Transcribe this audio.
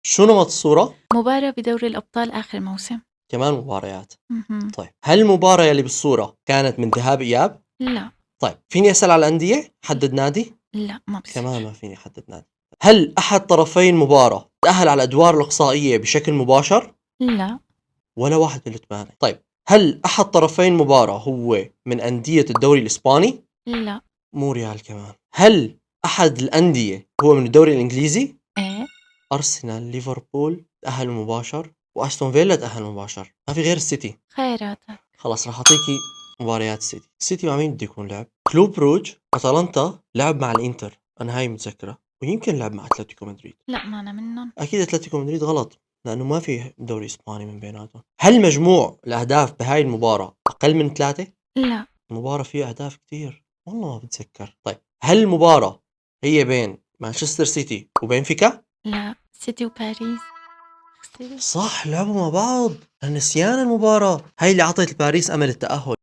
شو نمط الصورة؟ مباراة بدوري الأبطال آخر موسم. كمان مباريات. مهم. طيب هل المباراة يلي بالصورة كانت من ذهاب إياب؟ لا. طيب فيني أسأل على الأندية؟ حدد نادي؟ لا ما كمان بصير. ما فيني أحدد نادي. هل أحد طرفي المباراة تأهل على الأدوار الإقصائية بشكل مباشر؟ لا. ولا واحد من الثمانية. طيب هل أحد طرفي المباراة هو من أندية الدوري الإسباني؟ لا. مو ريال كمان. هل أحد الأندية هو من الدوري الإنجليزي؟ ايه. أرسنال، ليفربول تأهل مباشر، وأستون فيلا تأهل مباشر، ما في غير السيتي. خيراتك. خلاص راح أعطيكي مباريات السيتي. السيتي مع مين بده يكون لعب؟ كلوب بروج، أتلانتا لعب مع الإنتر، أنا هاي متذكرة، ويمكن لعب مع أتلتيكو مدريد. لا ما أنا منهم. أكيد أتلتيكو مدريد غلط لأنه ما في دوري إسباني من بيناتهم. هل مجموع الأهداف بهاي المباراة أقل من 3؟ لا. المباراة فيها أهداف كتير والله ما بتذكر. طيب هل المباراة هي بين مانشستر سيتي وبنفيكا؟ لا سيتي وباريس. خسرت. صح، لعبوا مع بعض. أنا نسيان المباراة هاي اللي عطت باريس أمل التأهل.